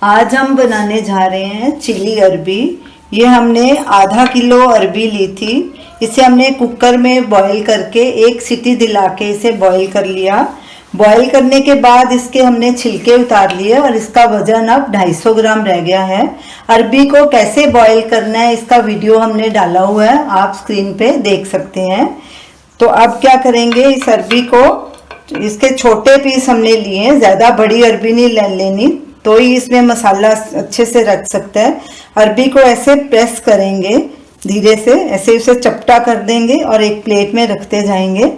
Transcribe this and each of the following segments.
आज हम बनाने जा रहे हैं चिली अरबी। ये हमने आधा किलो अरबी ली थी। इसे हमने कुकर में बॉईल करके एक सीटी दिला के इसे बॉईल कर लिया। बॉईल करने के बाद इसके हमने छिलके उतार लिए और इसका वजन अब 250 ग्राम रह गया है। अरबी को कैसे बॉईल करना है इसका वीडियो हमने डाला हुआ है, आप स्क्रीन पे देख सकते हैं। तो अब क्या करेंगे, इस अरबी को, इसके छोटे पीस हमने लिए, ज़्यादा बड़ी अरबी नहीं लेनी, तो ही इसमें मसाला अच्छे से रख सकता है। अरबी को ऐसे प्रेस करेंगे धीरे से, ऐसे उसे चपटा कर देंगे और एक प्लेट में रखते जाएंगे।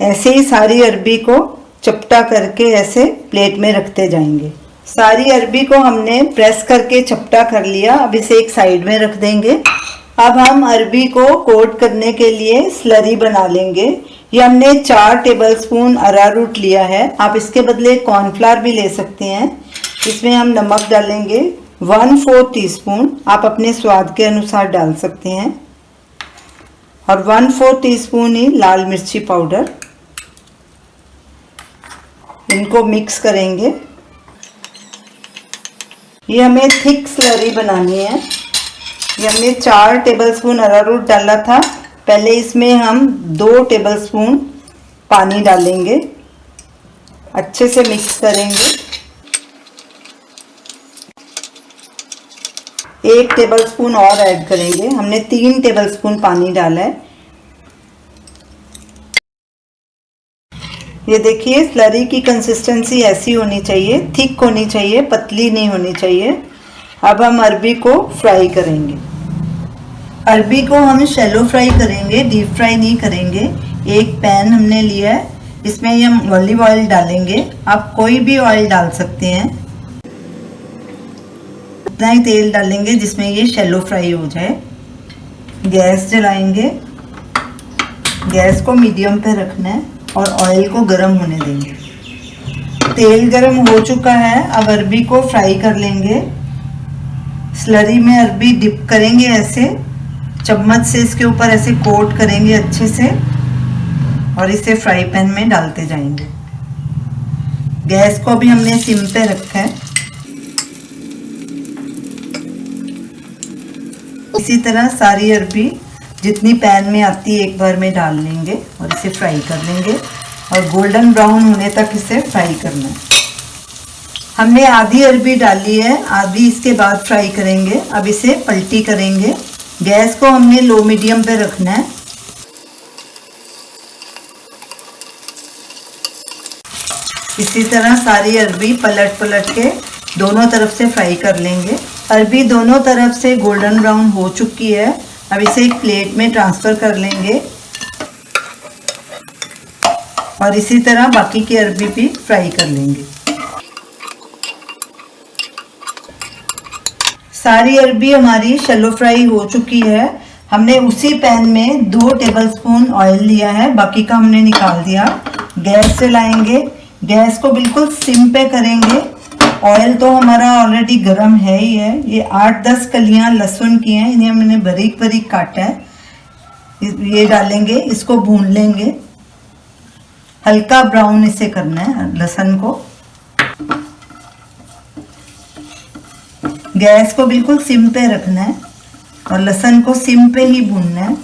ऐसे ही सारी अरबी को चपटा करके ऐसे प्लेट में रखते जाएंगे। सारी अरबी को हमने प्रेस करके चपटा कर लिया। अब इसे एक साइड में रख देंगे। अब हम अरबी को कोट करने के लिए स्लरी बना लेंगे। ये हमने 4 टेबलस्पून अरारूट लिया है, आप इसके बदले कॉर्नफ्लावर भी ले सकते हैं। इसमें हम नमक डालेंगे 1/4 टीस्पून, आप अपने स्वाद के अनुसार डाल सकते हैं, और 1/4 टीस्पून ही लाल मिर्ची पाउडर। इनको मिक्स करेंगे। ये हमें थिक स्लरी बनानी है। ये हमने 4 टेबलस्पून अरारूट डाला था। पहले इसमें हम 2 टेबलस्पून पानी डालेंगे, अच्छे से मिक्स करेंगे। 1 टेबलस्पून और ऐड करेंगे, हमने 3 टेबलस्पून पानी डाला है। ये देखिए, स्लरी की कंसिस्टेंसी ऐसी होनी चाहिए, थिक होनी चाहिए, पतली नहीं होनी चाहिए। अब हम अरबी को फ्राई करेंगे। अरबी को हम शैलो फ्राई करेंगे, डीप फ्राई नहीं करेंगे। एक पैन हमने लिया है, इसमें हम ऑलिव ऑयल डालेंगे, आप कोई भी ऑयल डाल सकते हैं। उतना ही तेल डालेंगे जिसमें ये शैलो फ्राई हो जाए। गैस जलाएंगे, गैस को मीडियम पे रखना है और ऑयल को गर्म होने देंगे। तेल गर्म हो चुका है, अब अरबी को फ्राई कर लेंगे। स्लरी में अरबी डिप करेंगे, ऐसे चम्मच से इसके ऊपर ऐसे कोट करेंगे अच्छे से, और इसे फ्राई पैन में डालते जाएंगे। गैस को भी हमने सिम पे रखा है। इसी तरह सारी अरबी जितनी पैन में आती है एक बार में डाल लेंगे और इसे फ्राई कर लेंगे, और गोल्डन ब्राउन होने तक इसे फ्राई करना है। हमने आधी अरबी डाली है, आधी इसके बाद फ्राई करेंगे। अब इसे पलटी करेंगे। गैस को हमने लो मीडियम पे रखना है। इसी तरह सारी अरबी पलट पलट के दोनों तरफ से फ्राई कर लेंगे। अरबी दोनों तरफ से गोल्डन ब्राउन हो चुकी है। अब इसे एक प्लेट में ट्रांसफ़र कर लेंगे, और इसी तरह बाकी की अरबी भी फ्राई कर लेंगे। सारी अरबी हमारी शैलो फ्राई हो चुकी है। हमने उसी पैन में 2 टेबलस्पून ऑयल लिया है, बाकी का हमने निकाल दिया। गैस जलाएंगे, गैस को बिल्कुल सिम पे करेंगे। ऑयल तो हमारा ऑलरेडी गर्म है ही है। ये 8-10 कलियां लहसुन की हैं, इन्हें हमने बारीक बारीक काटा है। ये डालेंगे, इसको भून लेंगे, हल्का ब्राउन इसे करना है लहसुन को। गैस को बिल्कुल सिम पे रखना है और लहसुन को सिम पे ही भूनना है।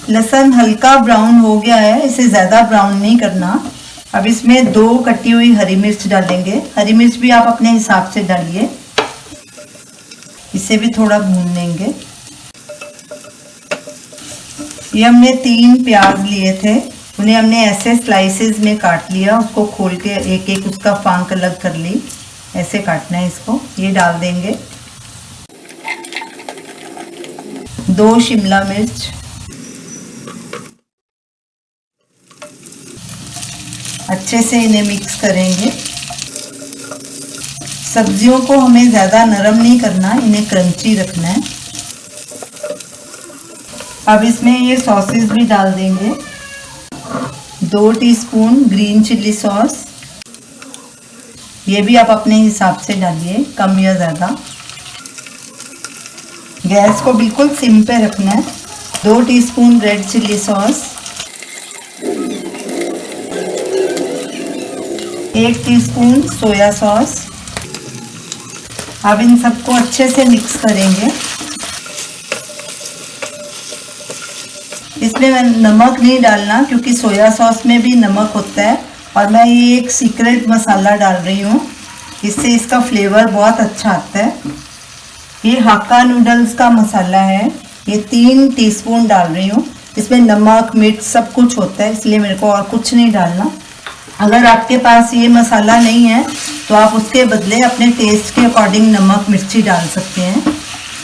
लहसुन हल्का ब्राउन हो गया है, इसे ज़्यादा ब्राउन नहीं करना। अब इसमें 2 कटी हुई हरी मिर्च डालेंगे। हरी मिर्च भी आप अपने हिसाब से डालिए। इसे भी थोड़ा भून लेंगे। ये हमने 3 प्याज लिए थे, उन्हें हमने ऐसे स्लाइसेस में काट लिया। उसको खोल के एक एक उसका फांक अलग कर ली, ऐसे काटना है इसको। ये डाल देंगे। 2 शिमला मिर्च, अच्छे से इन्हें मिक्स करेंगे। सब्जियों को हमें ज़्यादा नरम नहीं करना, इन्हें क्रंची रखना है। अब इसमें ये सॉसेस भी डाल देंगे। 2 टीस्पून ग्रीन चिली सॉस, ये भी आप अपने हिसाब से डालिए, कम या ज़्यादा। गैस को बिल्कुल सिम पे रखना है। 2 teaspoon red chilli sauce, 1 teaspoon soya sauce, अब इन सबको अच्छे से मिक्स करेंगे। इसमें मैं नमक नहीं डालना क्योंकि सोया सॉस में भी नमक होता है, और मैं ये एक सीक्रेट मसाला डाल रही हूँ, इससे इसका फ्लेवर बहुत अच्छा आता है। ये हक्का नूडल्स का मसाला है, ये 3 टीस्पून डाल रही हूँ। इसमें नमक मिर्च सब कुछ होता है, इसलिए मेरे को और कुछ नहीं डालना। अगर आपके पास ये मसाला नहीं है तो आप उसके बदले अपने टेस्ट के अकॉर्डिंग नमक मिर्ची डाल सकते हैं।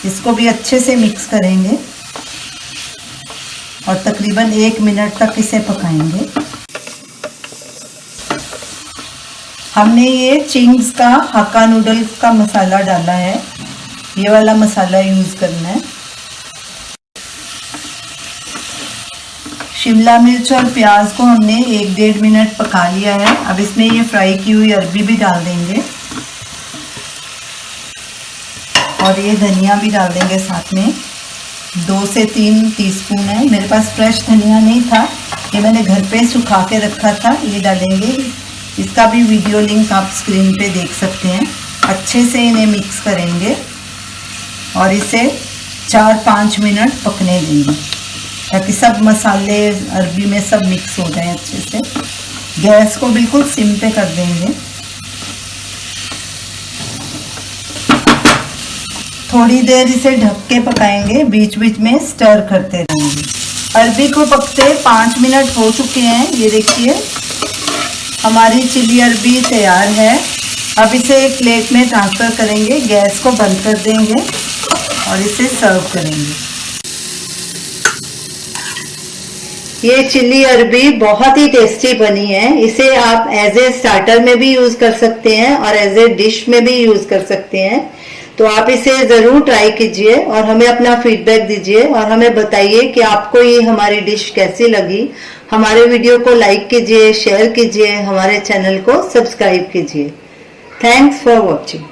इसको भी अच्छे से मिक्स करेंगे और तकरीबन 1 मिनट तक इसे पकाएंगे। हमने ये चिंग्स का हक्का नूडल्स का मसाला डाला है, ये वाला मसाला यूज़ करना है। शिमला मिर्च और प्याज को हमने 1-1.5 मिनट पका लिया है। अब इसमें ये फ्राई की हुई अरबी भी डाल देंगे और ये धनिया भी डाल देंगे साथ में। 2 से 3 टीस्पून है, मेरे पास फ्रेश धनिया नहीं था, ये मैंने घर पे सुखा के रखा था, ये डालेंगे। इसका भी वीडियो लिंक आप स्क्रीन पे देख सकते हैं। अच्छे से इन्हें मिक्स करेंगे और इसे 4-5 मिनट पकने देंगे ताकि सब मसाले अरबी में सब मिक्स हो जाए अच्छे से। गैस को बिल्कुल सिम पे कर देंगे। थोड़ी देर इसे ढक के पकाएंगे, बीच बीच में स्टर करते रहेंगे। अरबी को पकते 5 मिनट हो चुके हैं, ये देखिए हमारी चिली अरबी तैयार है। अब इसे एक प्लेट में ट्रांसफ़र करेंगे, गैस को बंद कर देंगे और इसे सर्व करेंगे। ये चिली अरबी बहुत ही टेस्टी बनी है। इसे आप एज ए स्टार्टर में भी यूज़ कर सकते हैं और एज ए डिश में भी यूज़ कर सकते हैं। तो आप इसे ज़रूर ट्राई कीजिए और हमें अपना फीडबैक दीजिए और हमें बताइए कि आपको ये हमारी डिश कैसी लगी। हमारे वीडियो को लाइक कीजिए, शेयर कीजिए, हमारे चैनल को सब्सक्राइब कीजिए। Thanks for watching.